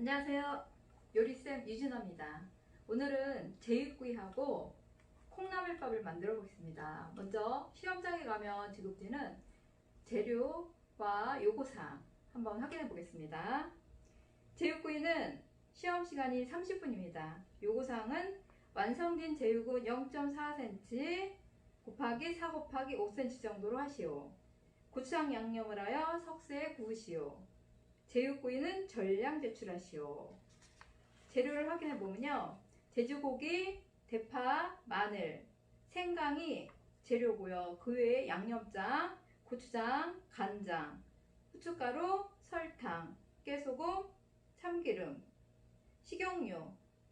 안녕하세요. 요리쌤 유진아입니다. 오늘은 제육구이하고 콩나물밥을 만들어 보겠습니다. 먼저 시험장에 가면 지급되는 재료와 요구사항 한번 확인해 보겠습니다. 제육구이는 시험 시간이 30분입니다. 요구사항은 완성된 제육은 0.4cm 곱하기 4 곱하기 5cm 정도로 하시오. 고추장 양념을 하여 석쇠에 구우시오. 제육구이는 전량 제출하시오. 재료를 확인해 보면요, 돼지고기, 대파, 마늘, 생강이 재료고요. 그 외에 양념장, 고추장, 간장, 후춧가루, 설탕, 깨소금, 참기름, 식용유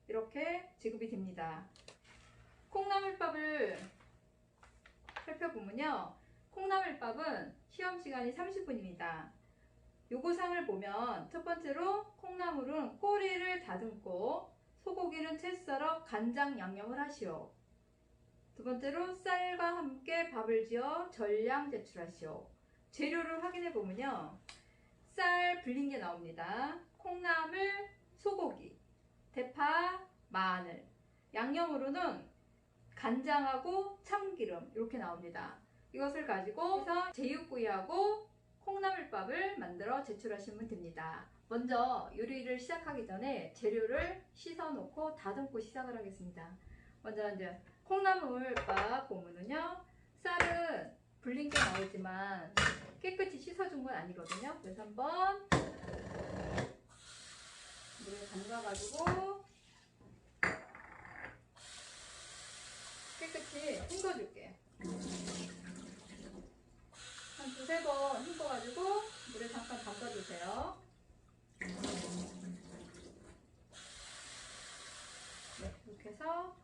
이렇게 지급이 됩니다. 콩나물밥을 살펴보면요, 콩나물밥은 시험 시간이 30분입니다. 요구사항을 보면 첫 번째로 콩나물은 꼬리를 다듬고 소고기는 채 썰어 간장 양념을 하시오. 두 번째로 쌀과 함께 밥을 지어 전량 제출하시오. 재료를 확인해 보면요, 쌀 불린 게 나옵니다. 콩나물, 소고기, 대파, 마늘, 양념으로는 간장하고 참기름 이렇게 나옵니다. 이것을 가지고 해서 제육구이하고 콩나물밥을 만들어 제출하시면 됩니다. 먼저 요리를 시작하기 전에 재료를 씻어 놓고 다듬고 시작을 하겠습니다. 먼저 이제 콩나물밥 보면은요, 쌀은 불린 게 나오지만 깨끗이 씻어준 건 아니거든요. 그래서 한번 물에 담가가지고 깨끗이 헹궈줄게요. 한 두세 번 헹궈가지고 물에 잠깐 담가주세요. 네, 이렇게 해서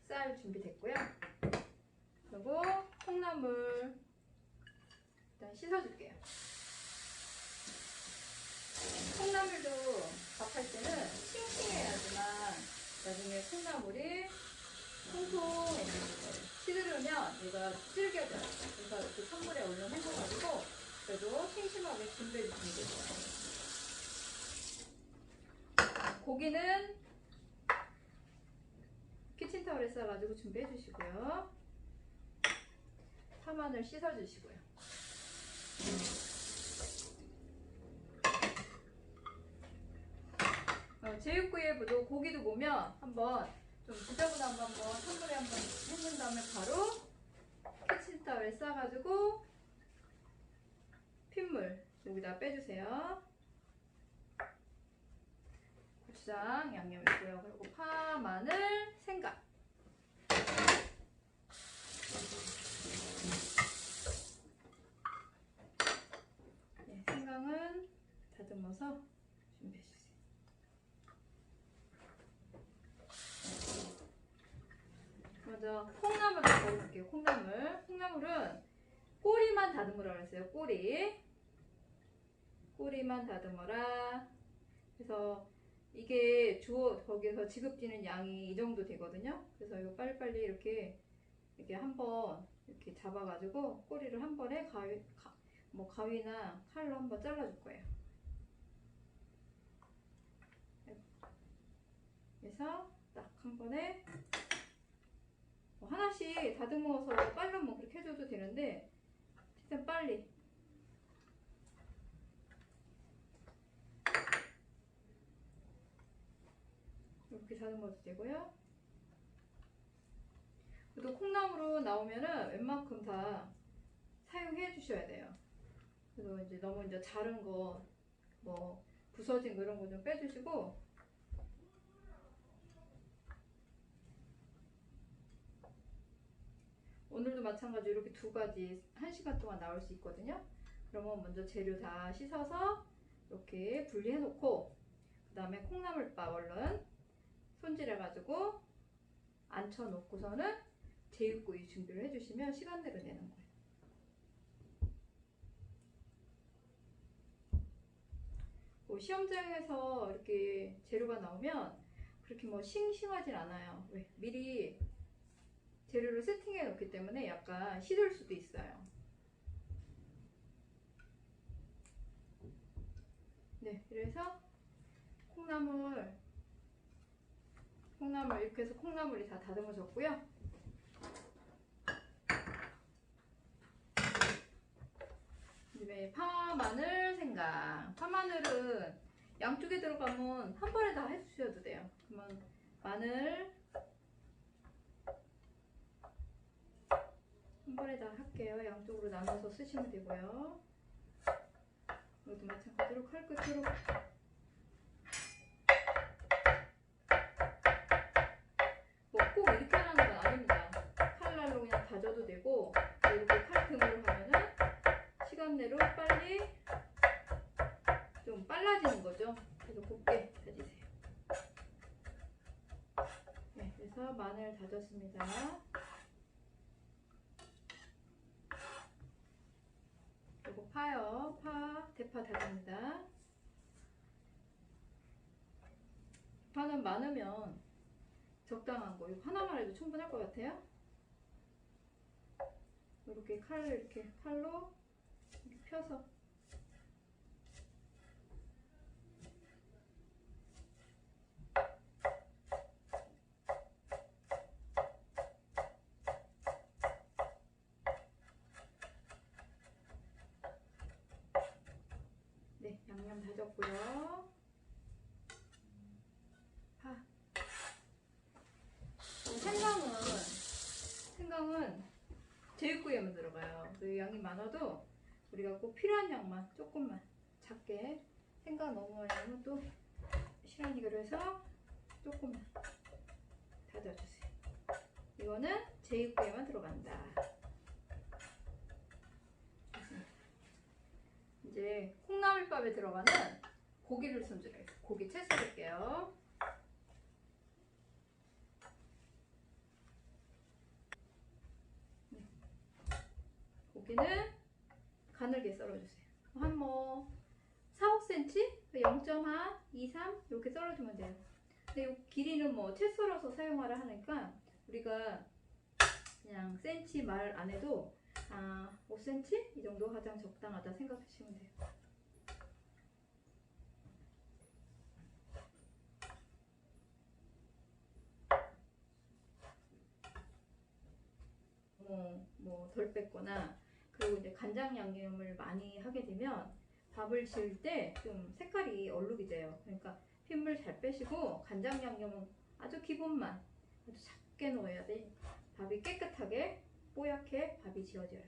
쌀 준비됐고요. 그리고 콩나물 일단 씻어줄게요. 콩나물도 밥할 때는 싱싱해야지만 나중에 콩나물이 통통해지는 거예요. 시들으면 얘가 질겨져요. 그래서 이렇게 찬물에 얼른 헹궈가지고 그래도 싱싱하게 준비해 주시면 되고요. 고기는 키친타올에 싸가지고 준비해 주시고요. 파마늘 씻어 주시고요. 제육구이에도 고기도 보면 한번 좀 지저분한 거 한번 찬물에 한번 헹군 다음에 바로 키친타올에 싸가지고 핏물 여기다 빼주세요. 고추장 양념 있고요. 그리고 파, 마늘, 생강. 네, 생강은 다듬어서 준비해 주세요. 먼저 콩나물을 넣어볼게요. 콩나물은 꼬리만 다듬으라 그랬어요. 꼬리만 다듬어라. 그래서 이게 거기서 지급되는 양이 이 정도 되거든요. 그래서 이거 빨리빨리 이렇게 한번 이렇게 잡아가지고 꼬리를 한 번에 가위나 칼로 한번 잘라줄 거예요. 그래서 딱 한 번에 하나씩 다듬어서 빨면 그렇게 해줘도 되는데 최대한 빨리 이렇게 다듬어도 되고요. 또 콩나물로 나오면은 웬만큼 다 사용해 주셔야 돼요. 그래서 이제 너무 이제 자른 거, 뭐 부서진 거 이런 거 좀 빼주시고, 오늘도 마찬가지로 이렇게 두 가지 1시간 동안 나올 수 있거든요. 그러면 먼저 재료 다 씻어서 이렇게 분리해 놓고, 그 다음에 콩나물밥 얼른 손질해 가지고 앉혀 놓고서는 제육구이 준비를 해주시면 시간대로 내는 거예요. 시험장에서 이렇게 재료가 나오면 그렇게 뭐 싱싱하진 않아요. 왜? 미리 재료를 세팅해 놓기 때문에 약간 시들 수도 있어요. 네, 그래서 콩나물 이렇게 해서 콩나물이 다 다듬어졌고요. 그다음에 파, 마늘, 생강. 파, 마늘은 양쪽에 들어가면 한 번에 다 해주셔도 돼요. 그러면 마늘 한 번에 다 할게요. 양쪽으로 나눠서 쓰시면 되고요. 이것도 마찬가지로 칼 끝으로 뭐 꼭 이렇게 하는 건 아닙니다. 칼날로 그냥 다져도 되고 이렇게 칼등으로 하면은 시간 내로 빨리 좀 빨라지는 거죠. 그래서 곱게 다지세요. 네, 그래서 마늘 다졌습니다. 그리고 파요. 대파 다집니다. 파는 많으면 적당한 거. 이거 하나만 해도 충분할 것 같아요. 이렇게 칼로 이렇게 펴서 네, 양념 다졌고요. 파. 생강은 제육구이에만 들어가요. 그 양이 많아도 우리가 꼭 필요한 양만 조금만 작게. 생강 너무 많이 하면 또 싫으니까 그래서 조금만 다져주세요. 이거는 제육구이에만 들어간다. 이제 콩나물밥에 들어가는 고기를 손질해요. 고기 채 썰을게요. 고기는 가늘게 썰어주세요. 한 뭐 4, 5cm? 0.1, 2, 3 이렇게 썰어주면 돼요. 근데 이 길이는 뭐 채 썰어서 사용하라 하니까 우리가 그냥 cm 말 안 해도 5cm? 이 정도 가장 적당하다 생각하시면 돼요. 뭐 덜 뺐거나 그리고 이제 간장 양념을 많이 하게 되면 밥을 지을 때 좀 색깔이 얼룩이져요. 그러니까 핏물 잘 빼시고 간장 양념은 아주 기본만 아주 작게 넣어야 돼. 밥이 깨끗하게 뽀얗게 밥이 지어져요.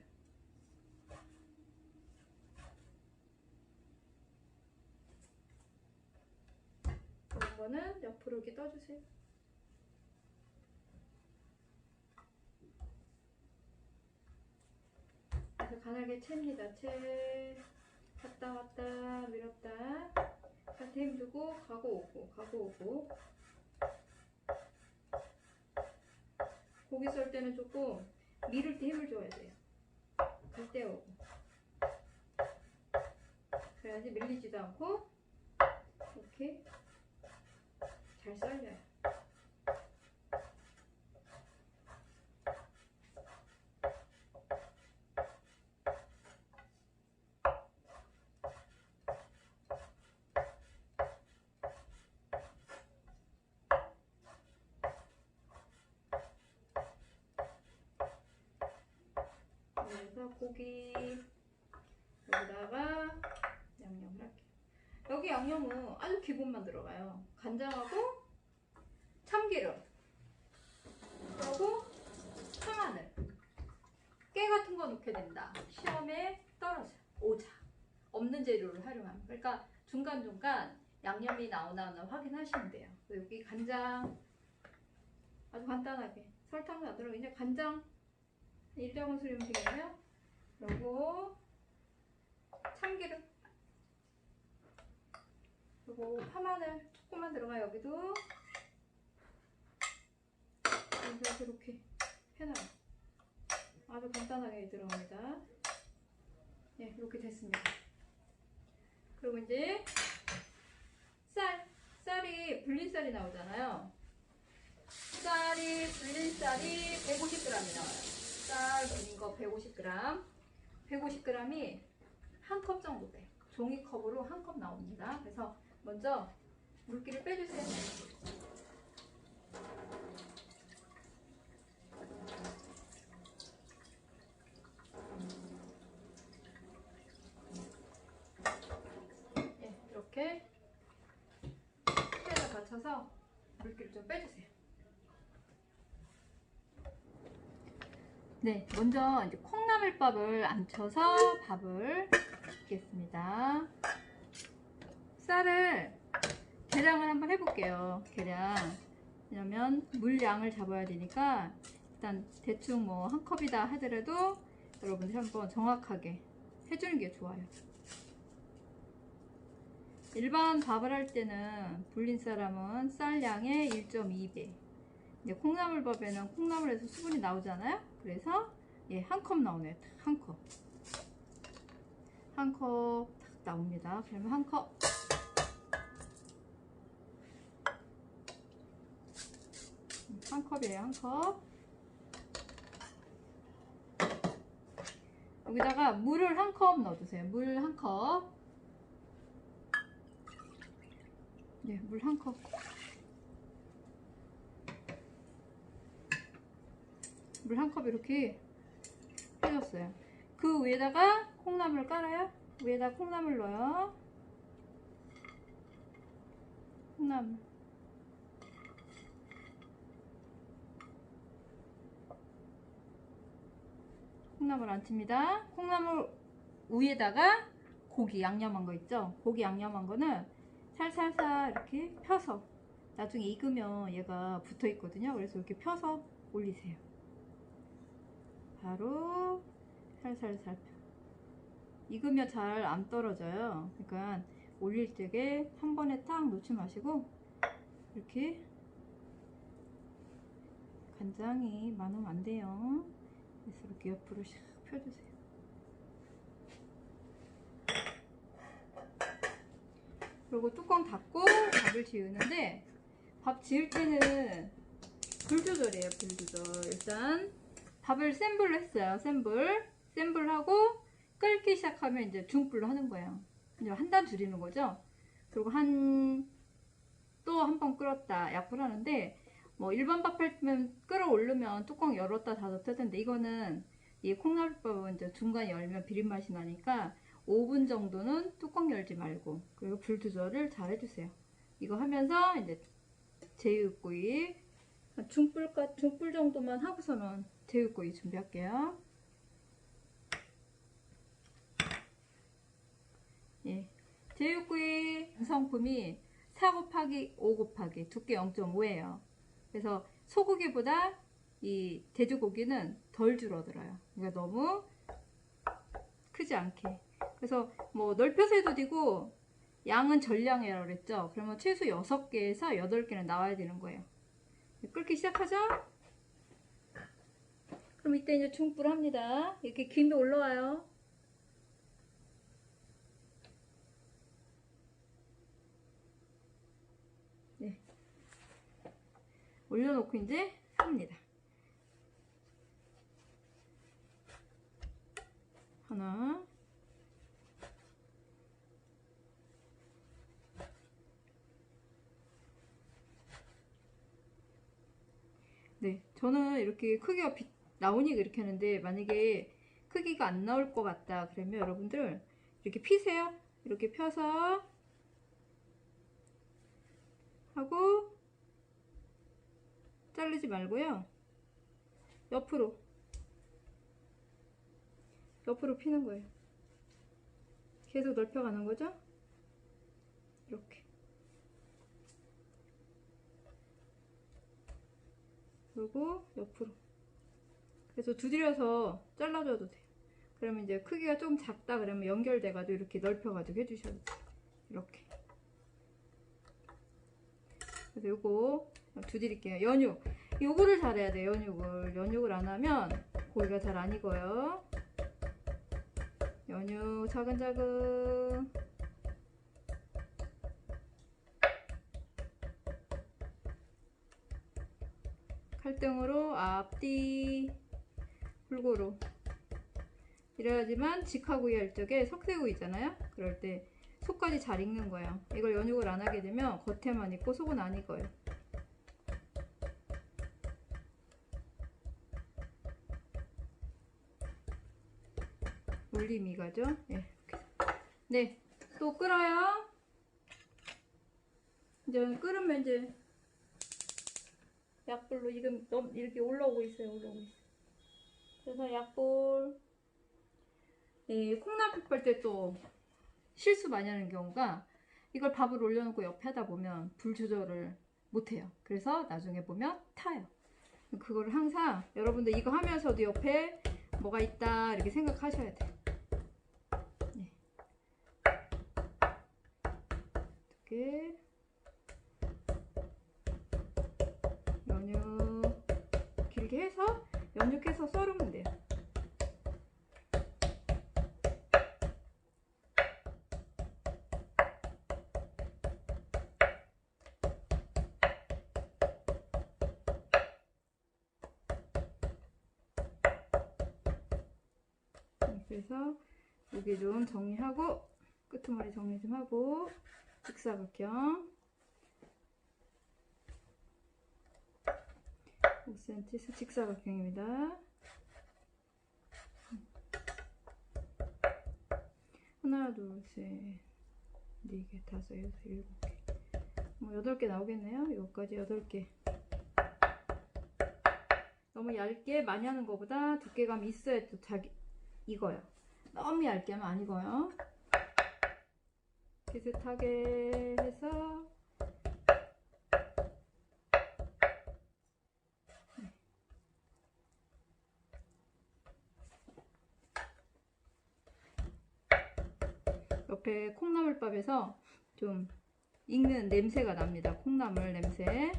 이런 거는 옆으로 이렇게 떠주세요. 그래서 가늘게 챕니다. 갔다 왔다 밀었다. 밭에 힘주고 가고 오고. 고기 썰 때는 조금 밀을 때 힘을 줘야 돼요. 갈 때 오고. 그래야지 밀리지도 않고 이렇게 잘 썰려요. 그래서 고기 여기다가 양념을 할게요. 여기 양념은 아주 기본만 들어가요. 간장하고 참기름 그리고 파마늘 깨 같은 거 넣게 된다. 시험에 떨어져요. 오자 없는 재료를 활용하면. 그러니까 중간중간 양념이 나오나 확인하시면 돼요. 여기 간장 아주 간단하게 설탕도 안 들어가고 이제 간장 1작은술이면 되겠네요. 그리고 참기름 그리고 파마늘 조금만 들어가요. 여기도 그래서 이렇게 해놔요. 아주 간단하게 들어갑니다. 네, 이렇게 됐습니다. 그리고 이제 쌀이 불린 쌀이 나오잖아요. 불린 쌀이 150g이 나와요. 쌀 불린 거 150g. 150g이 한 컵 정도 돼요. 종이컵으로 한 컵 나옵니다. 그래서 먼저 물기를 빼주세요. 예, 이렇게 수에다 받쳐서 물기를 좀 빼주세요. 네, 먼저 이제 콩나물밥을 안쳐서 밥을 붓겠습니다. 쌀을 계량을 한번 해볼게요. 계량. 왜냐면 물량을 잡아야 되니까 일단 대충 뭐 한 컵이다 하더라도 여러분들이 한번 정확하게 해주는 게 좋아요. 일반 밥을 할 때는 불린 쌀은 쌀량의 1.2배. 콩나물밥에는 콩나물에서 수분이 나오잖아요. 그래서 예, 한 컵 나오네요. 한 컵. 한 컵 딱 나옵니다. 그러면 한 컵. 한 컵이에요. 한 컵. 여기다가 물을 한 컵 넣어주세요. 물 한 컵. 네, 물 한 컵. 물 한 컵 이렇게 해줬어요. 그 위에다가 콩나물 깔아요. 위에다 콩나물 넣어요. 콩나물. 콩나물 안 칩니다. 콩나물 위에다가 고기 양념한 거 있죠? 고기 양념한 거는 살살살 이렇게 펴서 나중에 익으면 얘가 붙어 있거든요. 그래서 이렇게 펴서 올리세요. 바로 살살살 익으면 잘 안 떨어져요. 그러니까 올릴 때에 한 번에 딱 놓지 마시고 이렇게 간장이 많으면 안 돼요. 그래서 이렇게 옆으로 샥 펴주세요. 그리고 뚜껑 닫고 밥을 지으는데 밥 지을 때는 불 조절이에요. 불 조절. 일단 밥을 센 불로 했어요. 센 불하고 끓기 시작하면 이제 중불로 하는 거예요. 이제 한 단 줄이는 거죠. 그리고 또 한 번 끓었다 약불 하는데 뭐 일반 밥 할 때면 끓어오르면 뚜껑 열었다 닫았다 하던데 이거는 이 콩나물밥은 이제 중간 열면 비린맛이 나니까 5분 정도는 뚜껑 열지 말고 그리고 불 조절을 잘 해주세요. 이거 하면서 이제 제육구이 중불 정도만 하고서는 제육구이 준비할게요. 예, 제육구이 성품이 4 곱하기 5 곱하기 두께 0.5예요. 그래서 소고기보다 이 돼지고기는 덜 줄어들어요. 그러니까 너무 크지 않게. 그래서 뭐 넓혀서 해도 되고 양은 전량이라고 그랬죠. 그러면 최소 6개에서 8개는 나와야 되는 거예요. 끓기 시작하죠? 그럼 이때 이제 중불 합니다. 이렇게 김이 올라와요. 네. 올려놓고 이제 합니다. 하나. 네, 저는 이렇게 크기가 나오니까 이렇게 하는데 만약에 크기가 안 나올 것 같다 그러면 여러분들 이렇게 피세요. 이렇게 펴서 하고 자르지 말고요. 옆으로 피는 거예요. 계속 넓혀가는 거죠. 이렇게. 그리고 옆으로. 그래서 두드려서 잘라줘도 돼요. 그러면 이제 크기가 좀 작다 그러면 연결돼가지고 이렇게 넓혀가지고 해주셔도 돼요. 이렇게. 그래서 요거 두드릴게요. 연육. 요거를 잘해야 돼요. 연육을 안 하면 고기가 잘 안 익어요. 연육 차근차근. 칼등으로 앞뒤 골고루. 이래야지만 직화구이 할 적에 석쇠구이 있잖아요. 그럴 때 속까지 잘 익는 거예요. 이걸 연육을 안 하게 되면 겉에만 익고 속은 안 익어요. 올리미가죠? 예. 네, 또 끓어요. 이제 끓으면 이제 약불로 지금 이렇게 올라오고 있어요. 그래서 약불. 이 콩나물 뺄 때 또 실수 많이 하는 경우가 이걸 밥을 올려놓고 옆에 하다 보면 불 조절을 못해요. 그래서 나중에 보면 타요. 그거를 항상 여러분들 이거 하면서도 옆에 뭐가 있다 이렇게 생각하셔야 돼요. 네. 이렇게 연육 길게 해서 연육해서 썰으면 돼요. 그래서 여기 좀 정리하고 끄트머리 정리 좀 하고 직사각형 5cm 직사각형입니다. 하나 둘셋 4개 5, 6, 7개 뭐 8개 나오겠네요. 이거까지 8개. 너무 얇게 많이 하는 것보다 두께감이 있어야 또 자기 익어요. 너무 얇게 하면 안 익어요. 비슷하게 해서 옆에 콩나물밥에서 좀 익는 냄새가 납니다. 콩나물 냄새.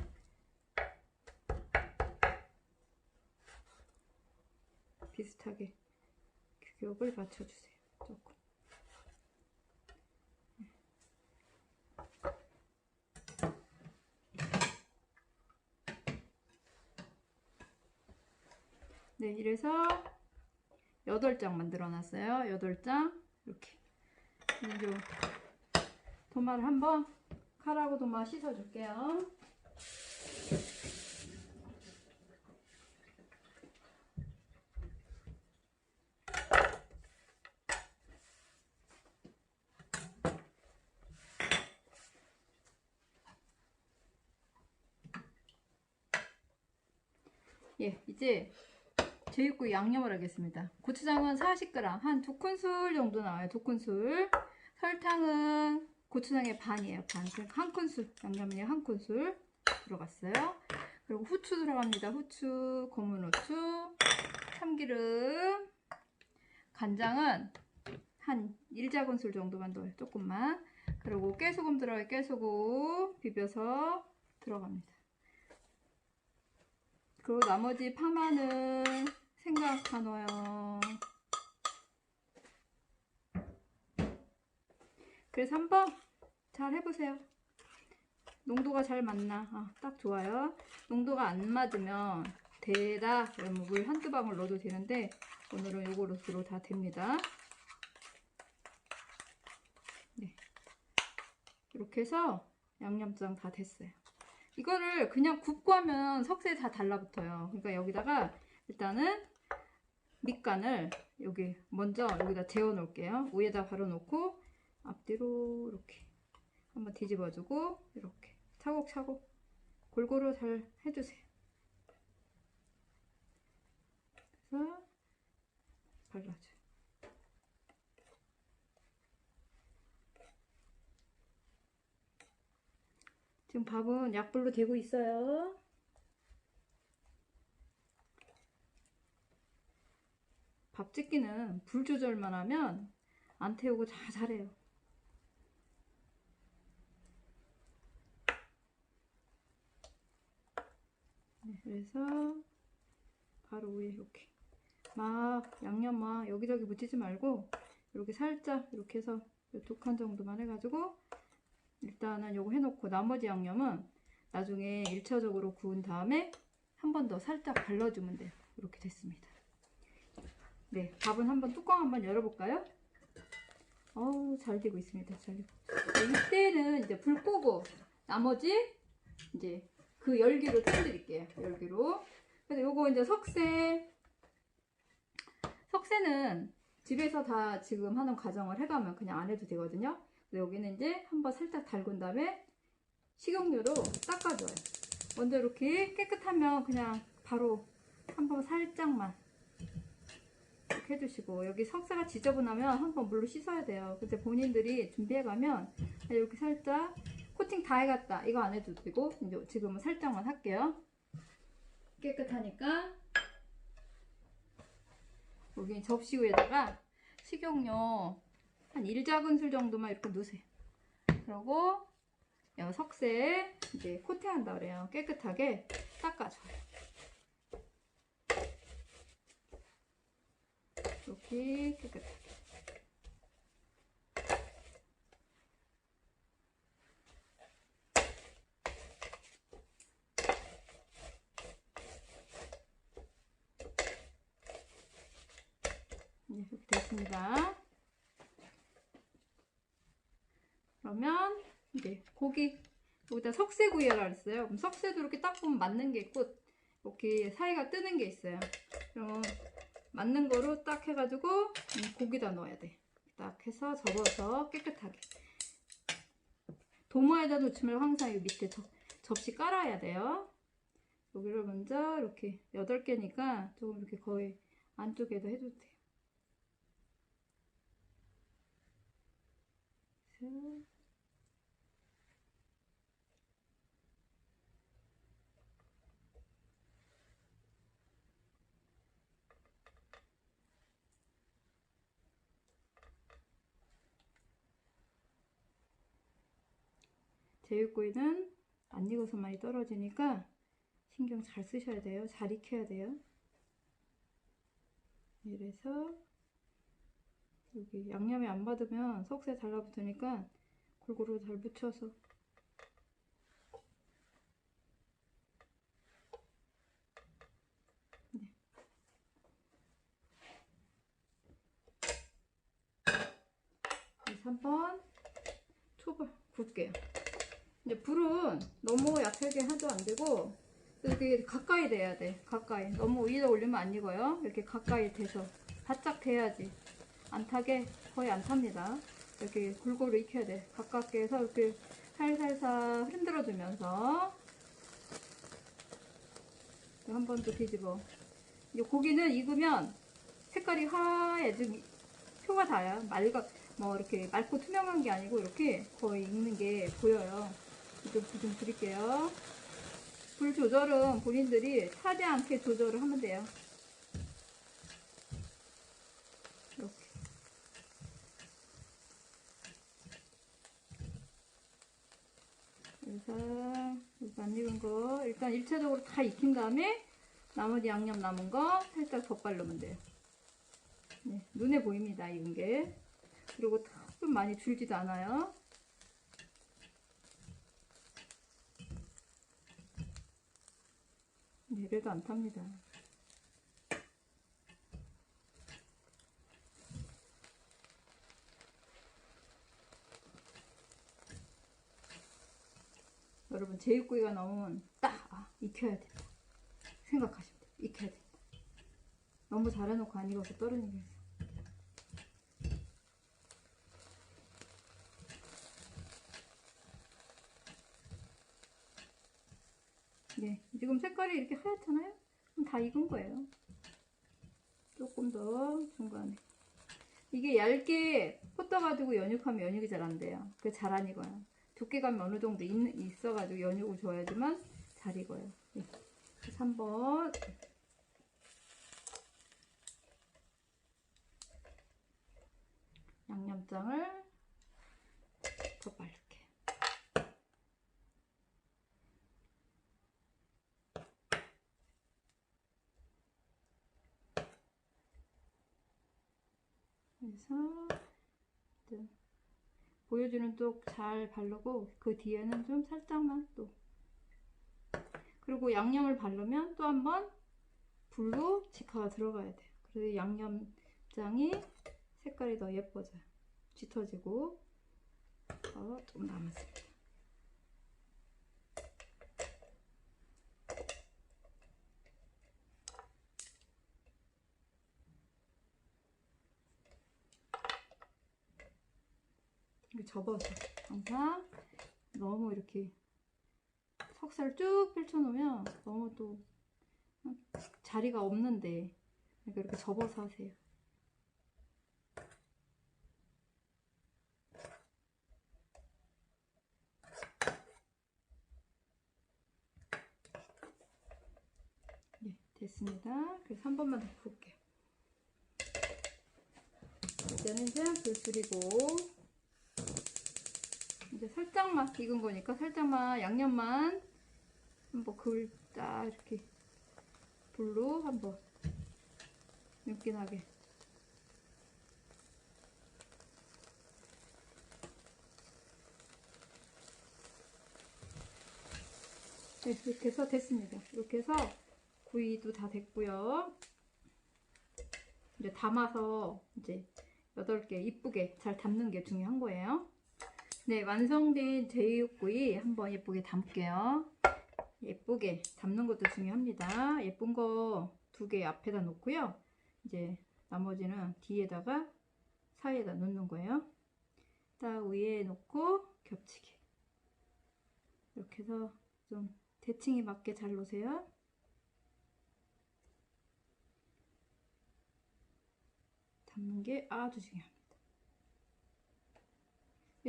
비슷하게 규격을 맞춰주세요. 조금. 네, 이래서 8장 만들어 놨어요. 8장 이렇게. 이제 도마를 한번 칼하고 도마 씻어 줄게요. 예, 이제 제육국 양념을 하겠습니다. 고추장은 40g, 한 2큰술 정도 나와요. 2큰술. 설탕은 고추장의 반이에요. 반. 한 큰술, 양념이 한 큰술 들어갔어요. 그리고 후추 들어갑니다. 후추, 검은 후추, 참기름, 간장은 한 1작은술 정도만 넣어요. 조금만. 그리고 깨소금 들어가요. 깨소금 비벼서 들어갑니다. 그리고 나머지 파마는 생강 다 넣어요. 그래서 한번 잘 해보세요. 농도가 잘 맞나? 딱 좋아요. 농도가 안 맞으면 대다 물 한두 방울 넣어도 되는데 오늘은 요거로 다 됩니다. 네. 이렇게 해서 양념장 다 됐어요. 이거를 그냥 굽고 하면 석쇠에 다 달라붙어요. 그러니까 여기다가 일단은 밑간을 여기 먼저 여기다 재워 놓을게요. 위에다 바로 놓고 앞뒤로 이렇게 한번 뒤집어 주고 이렇게 차곡차곡 골고루 잘 해주세요. 그래서 발라줘요. 지금 밥은 약불로 되고 있어요. 밥 짓기는 불 조절만 하면 안 태우고 다 잘해요. 네, 그래서 바로 위에 이렇게 막 양념 막 여기저기 묻히지 말고 이렇게 살짝 이렇게 해서 2칸 정도만 해가지고 일단은 요거 해놓고 나머지 양념은 나중에 1차적으로 구운 다음에 한 번 더 살짝 발라주면 돼요. 이렇게 됐습니다. 네, 밥은 한번 뚜껑 한번 열어볼까요? 어우, 잘 되고 있습니다. 잘 되고. 이때는 이제 불 끄고 나머지 이제 그 열기로 틀어드릴게요. 열기로. 그래서 요거 이제 석쇠는 집에서 다 지금 하는 과정을 해가면 그냥 안 해도 되거든요. 여기는 이제 한번 살짝 달군 다음에 식용유로 닦아줘요. 먼저 이렇게 깨끗하면 그냥 바로 한번 살짝만 이렇게 해주시고, 여기 석쇠가 지저분하면 한번 물로 씻어야 돼요. 근데 본인들이 준비해가면 이렇게 살짝 코팅 다 해갔다 이거 안 해도 되고, 이제 지금은 살짝만 할게요. 깨끗하니까 여기 접시 위에다가 식용유 한 1작은술 정도만 이렇게 넣으세요. 그리고 석쇠 이제 코팅한다 그래요. 깨끗하게 닦아줘요. 이렇게 깨끗하게. 네, 이렇게 됐습니다. 그러면 이제 고기 여기다 석쇠구이라 그랬어요. 그럼 석쇠도 이렇게 딱 보면 맞는 게 있고 이렇게 사이가 뜨는 게 있어요. 그럼 맞는 거로 딱 해가지고 고기다 넣어야 돼. 딱 해서 접어서 깨끗하게. 도마에다 놓치면 항상 이 밑에 접시 깔아야 돼요. 여기를 먼저 이렇게 8개니까 조금 이렇게 거의 안쪽에도 해도 돼요. 제육구이는 안 익어서 많이 떨어지니까 신경 잘 쓰셔야 돼요. 잘 익혀야 돼요. 이래서 여기 양념이 안 받으면 석쇠 달라붙으니까 골고루 잘 묻혀서. 네. 그래서 한번 초벌 굽게요. 이제 불은 너무 약하게 해도 안 되고 이렇게 가까이 돼야 돼. 가까이. 너무 위에 올리면 안 익어요. 이렇게 가까이 돼서 바짝 돼야지. 안 타게 거의 안 탑니다. 이렇게 골고루 익혀야 돼. 가깝게 해서 이렇게 살살살 흔들어 주면서 한 번 더 뒤집어. 이 고기는 익으면 색깔이 하얘지. 표가 다야. 뭐 이렇게 맑고 투명한 게 아니고 이렇게 거의 익는 게 보여요. 좀 드릴게요. 불 조절은 본인들이 타지 않게 조절을 하면 돼요. 이렇게. 그래서 안 익은 거 일단 1차적으로 다 익힌 다음에 나머지 양념 남은 거 살짝 덧바르면 돼요. 네, 눈에 보입니다, 익은 게. 그리고 좀 많이 줄지도 않아요. 네, 이래도 안 탑니다. 여러분, 제육구이가 나오면 딱 익혀야 된다 생각하시면 돼요. 익혀야 된다. 너무 잘해놓고 안 익어서 떨어지게 해서. 네, 지금 색깔이 이렇게 하얗잖아요? 그럼 다 익은 거예요. 조금 더 중간에. 이게 얇게 뻗어가지고 연육하면 연육이 잘 안 돼요. 그게 잘 안 익어요. 두께감이 어느 정도 있어가지고 연육을 줘야지만 잘 익어요. 네. 그래서 한번 양념장을 더 바를게. 그래서 보여주는 쪽 잘 바르고 그 뒤에는 좀 살짝만 또. 그리고 양념을 바르면 또 한번 불로 직화가 들어가야 돼요. 그래서 양념장이 색깔이 더 예뻐져요. 짙어지고 좀 남았습니다. 접어서 항상 너무 이렇게 석살 쭉 펼쳐놓으면 너무 또 자리가 없는데 이렇게 접어서 하세요. 네, 됐습니다. 그래서 한 번만 더 부을게요. 이제는 불 줄이고 이제 살짝만 익은 거니까 살짝만 양념만 한번 딱 이렇게 불로 한번 윤기나게 네, 이렇게 해서 됐습니다. 이렇게 해서 구이도 다 됐고요. 이제 담아서 이제 8개 이쁘게 잘 담는 게 중요한 거예요. 네, 완성된 제육구이 한번 예쁘게 담을게요. 예쁘게 담는 것도 중요합니다. 예쁜 거 2개 앞에다 놓고요. 이제 나머지는 뒤에다가 사이에다 놓는 거예요. 딱 위에 놓고 겹치게 이렇게 해서 좀 대칭이 맞게 잘 놓으세요. 담는 게 아주 중요합니다.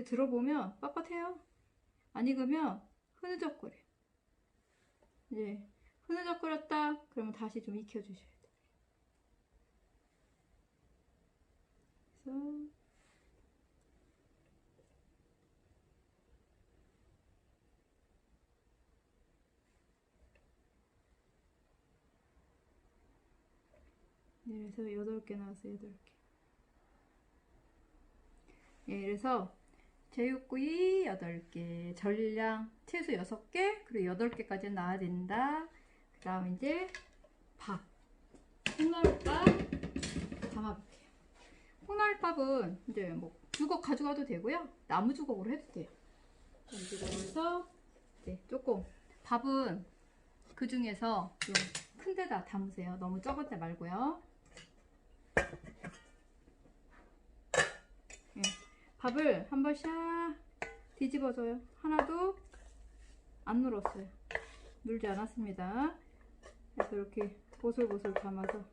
들어보면 빳빳해요. 안 익으면 흐느적거려. 이제 흐느적거렸다 그러면 다시 좀 익혀주셔야 돼요. 그래서 네, 그래서 8개 나왔어요. 8개. 예, 그래서 제육구이 8개, 전량 채소 6개, 그리고 8개까지 나와야 된다. 그 다음 이제 밥, 콩나물밥 담아볼게요. 콩나물밥은 이제 뭐 주걱 가져가도 되고요. 나무 주걱으로 해도 돼요. 나무 주걱으로 해서 이제 조금 밥은 그 중에서 좀 큰 데다 담으세요. 너무 적은 데 말고요. 예. 밥을 한번 샥 뒤집어줘요. 하나도 안 눌었어요. 눌지 않았습니다. 그래서 이렇게 보슬보슬 담아서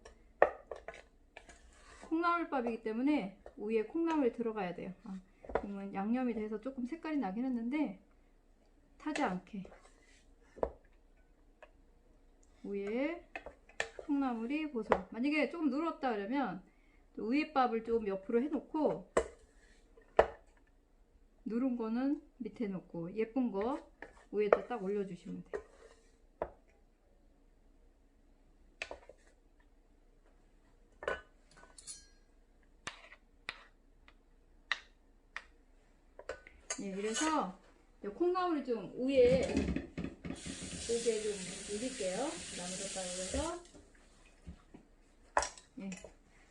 콩나물밥이기 때문에 위에 콩나물이 들어가야 돼요. 그러면 양념이 돼서 조금 색깔이 나긴 했는데 타지 않게 위에 콩나물이 보슬. 만약에 조금 눌었다 그러면 위에 밥을 좀 옆으로 해놓고 누른 거는 밑에 놓고 예쁜 거 위에다 딱 올려주시면 돼요. 예, 그래서 콩나물이 좀 위에 오게 좀 누릴게요. 나무젓가락으로 해서 예,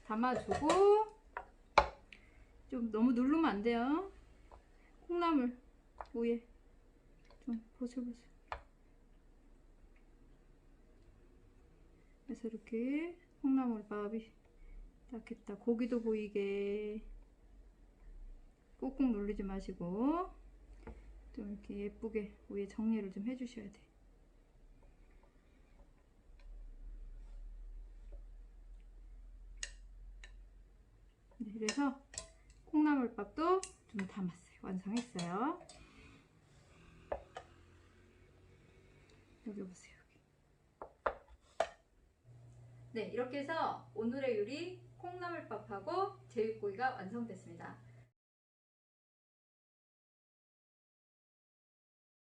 담아주고 좀 너무 누르면 안 돼요. 콩나물 위에 좀 보슬보슬. 그래서 이렇게 콩나물밥이 딱 했다. 고기도 보이게 꾹꾹 누르지 마시고 좀 이렇게 예쁘게 위에 정리를 좀 해주셔야 돼. 네, 그래서 콩나물밥도 좀 담았어요. 완성했어요. 여기 보세요. 네, 이렇게 해서 오늘의 요리 콩나물밥하고 제육구이가 완성됐습니다.